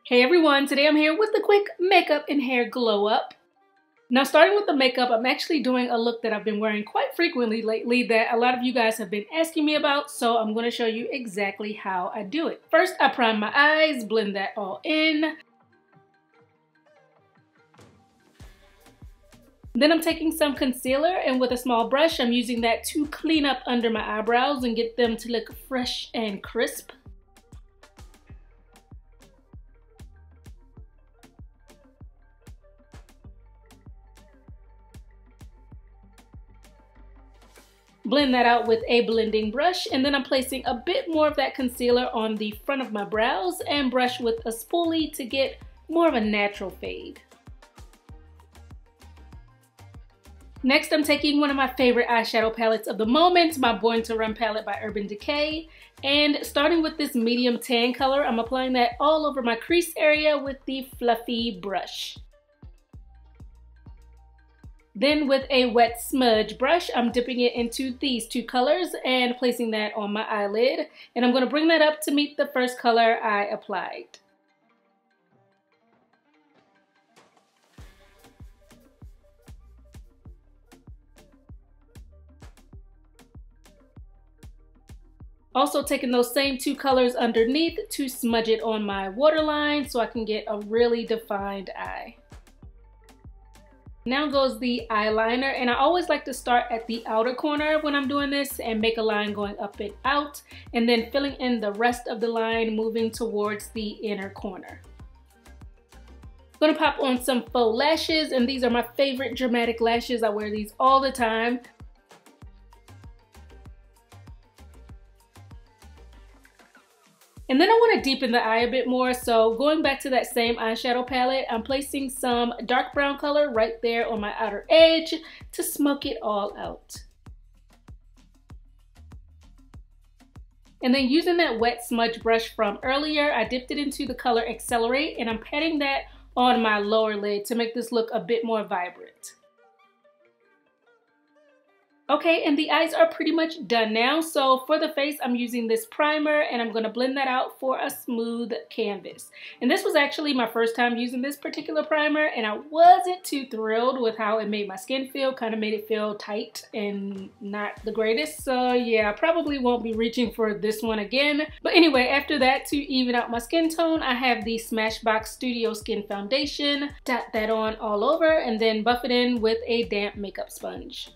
Hey everyone, today I'm here with a quick makeup and hair glow up. Now starting with the makeup, I'm actually doing a look that I've been wearing quite frequently lately that a lot of you guys have been asking me about, so I'm going to show you exactly how I do it. First, I prime my eyes, blend that all in. Then I'm taking some concealer and with a small brush, I'm using that to clean up under my eyebrows and get them to look fresh and crisp. Blend that out with a blending brush, and then I'm placing a bit more of that concealer on the front of my brows and brush with a spoolie to get more of a natural fade. Next, I'm taking one of my favorite eyeshadow palettes of the moment, my Born to Run palette by Urban Decay, and starting with this medium tan color, I'm applying that all over my crease area with the fluffy brush. Then with a wet smudge brush, I'm dipping it into these two colors and placing that on my eyelid. And I'm going to bring that up to meet the first color I applied. Also taking those same two colors underneath to smudge it on my waterline so I can get a really defined eye. Now goes the eyeliner, and I always like to start at the outer corner when I'm doing this and make a line going up and out, and then filling in the rest of the line moving towards the inner corner. I'm gonna pop on some faux lashes, and these are my favorite dramatic lashes. I wear these all the time. And then I want to deepen the eye a bit more, so going back to that same eyeshadow palette, I'm placing some dark brown color right there on my outer edge to smoke it all out. And then using that wet smudge brush from earlier, I dipped it into the color Accelerate, and I'm patting that on my lower lid to make this look a bit more vibrant. Okay, and the eyes are pretty much done now. So for the face, I'm using this primer and I'm going to blend that out for a smooth canvas. And this was actually my first time using this particular primer, and I wasn't too thrilled with how it made my skin feel. Kind of made it feel tight and not the greatest. So yeah, I probably won't be reaching for this one again. But anyway, after that, to even out my skin tone, I have the Smashbox Studio Skin Foundation. Dot that on all over and then buff it in with a damp makeup sponge.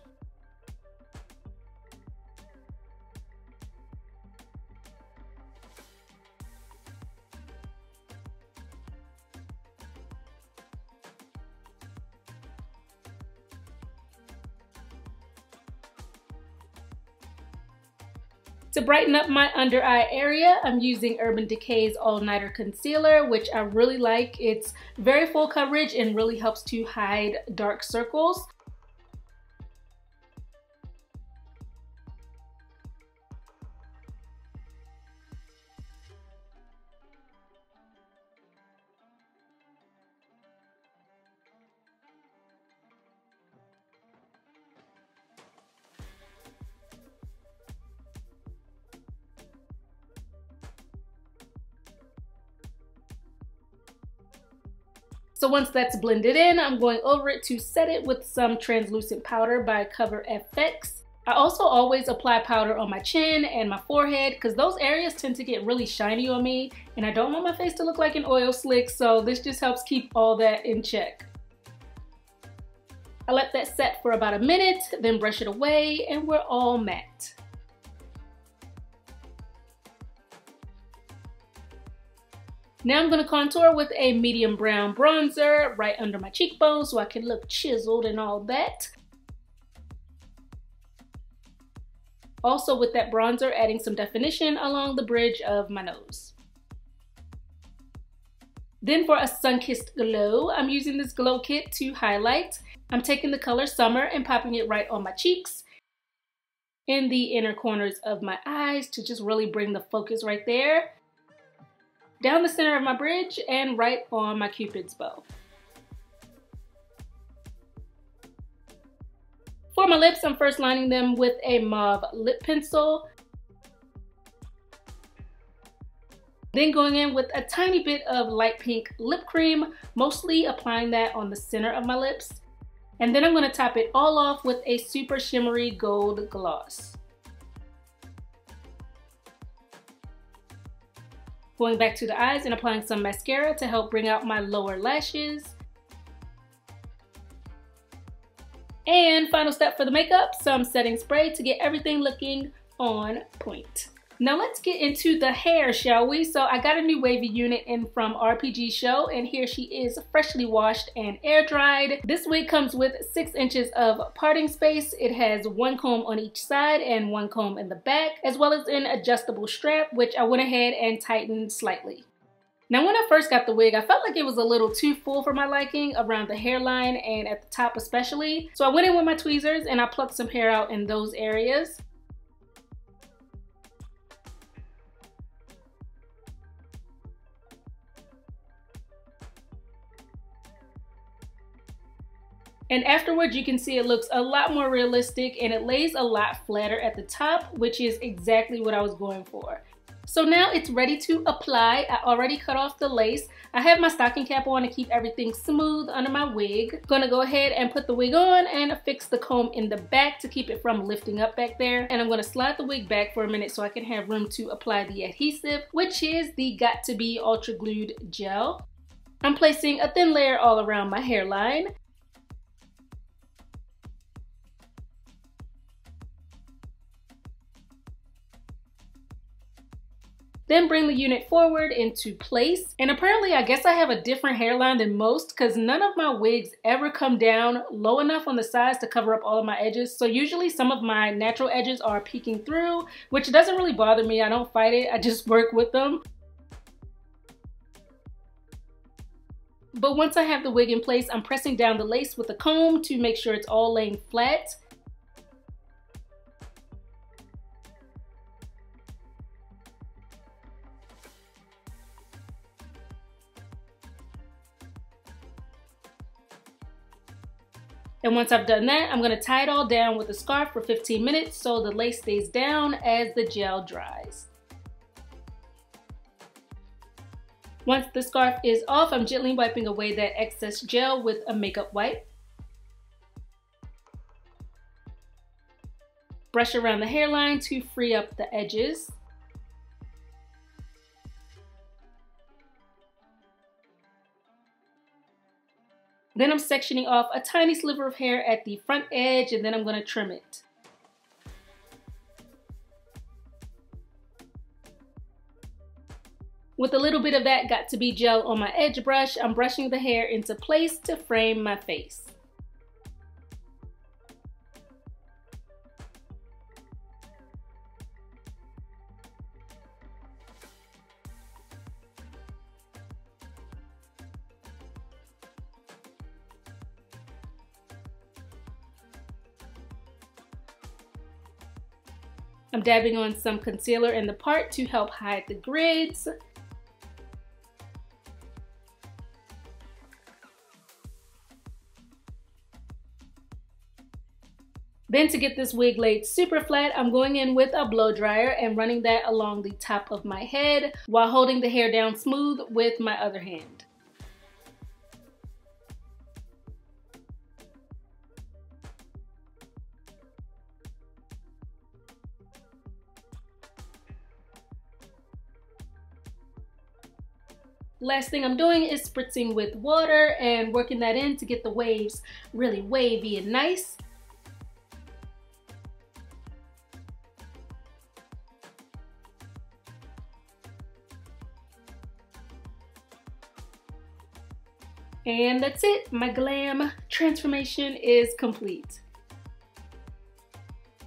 To brighten up my under eye area, I'm using Urban Decay's All Nighter Concealer, which I really like. It's very full coverage and really helps to hide dark circles. So once that's blended in, I'm going over it to set it with some translucent powder by Cover FX. I also always apply powder on my chin and my forehead because those areas tend to get really shiny on me and I don't want my face to look like an oil slick, so this just helps keep all that in check. I let that set for about a minute, then brush it away, and we're all matte. Now I'm going to contour with a medium brown bronzer right under my cheekbones so I can look chiseled and all that. Also with that bronzer, adding some definition along the bridge of my nose. Then for a sun-kissed glow, I'm using this glow kit to highlight. I'm taking the color Summer and popping it right on my cheeks, in the inner corners of my eyes to just really bring the focus right there, down the center of my bridge, and right on my Cupid's bow. For my lips, I'm first lining them with a mauve lip pencil. Then going in with a tiny bit of light pink lip cream, mostly applying that on the center of my lips. And then I'm going to top it all off with a super shimmery gold gloss. Going back to the eyes and applying some mascara to help bring out my lower lashes. And final step for the makeup, some setting spray to get everything looking on point. Now let's get into the hair, shall we? So I got a new wavy unit in from RPG Show, and here she is freshly washed and air dried. This wig comes with 6 inches of parting space. It has 1 comb on each side and 1 comb in the back, as well as an adjustable strap, which I went ahead and tightened slightly. Now when I first got the wig, I felt like it was a little too full for my liking around the hairline and at the top especially. So I went in with my tweezers and I plucked some hair out in those areas. And afterwards, you can see it looks a lot more realistic and it lays a lot flatter at the top, which is exactly what I was going for. So now it's ready to apply. I already cut off the lace. I have my stocking cap on to keep everything smooth under my wig. Gonna go ahead and put the wig on and fix the comb in the back to keep it from lifting up back there. And I'm gonna slide the wig back for a minute so I can have room to apply the adhesive, which is the Got To Be Ultra Glued Gel. I'm placing a thin layer all around my hairline. Then bring the unit forward into place. And apparently, I guess I have a different hairline than most because none of my wigs ever come down low enough on the sides to cover up all of my edges. So usually some of my natural edges are peeking through, which doesn't really bother me. I don't fight it, I just work with them. But once I have the wig in place, I'm pressing down the lace with a comb to make sure it's all laying flat. And once I've done that, I'm gonna tie it all down with a scarf for 15 minutes so the lace stays down as the gel dries. Once the scarf is off, I'm gently wiping away that excess gel with a makeup wipe. Brush around the hairline to free up the edges. Then I'm sectioning off a tiny sliver of hair at the front edge and then I'm going to trim it. With a little bit of that Got To Be gel on my edge brush, I'm brushing the hair into place to frame my face. I'm dabbing on some concealer in the part to help hide the grids. Then to get this wig laid super flat, I'm going in with a blow dryer and running that along the top of my head while holding the hair down smooth with my other hand. Last thing I'm doing is spritzing with water and working that in to get the waves really wavy and nice. And that's it. My glam transformation is complete.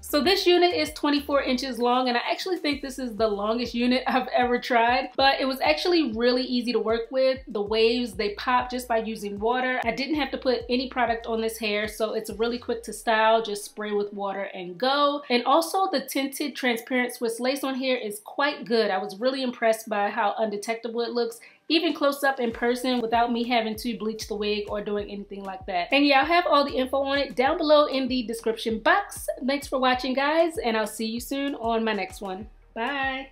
So this unit is 24 inches long, and I actually think this is the longest unit I've ever tried, but it was actually really easy to work with. The waves, they pop just by using water. I didn't have to put any product on this hair, so it's really quick to style. Just spray with water and go. And also the tinted transparent Swiss lace on here is quite good. I was really impressed by how undetectable it looks, even close up in person without me having to bleach the wig or doing anything like that. And yeah, I'll have all the info on it down below in the description box. Thanks for watching, guys, and I'll see you soon on my next one. Bye.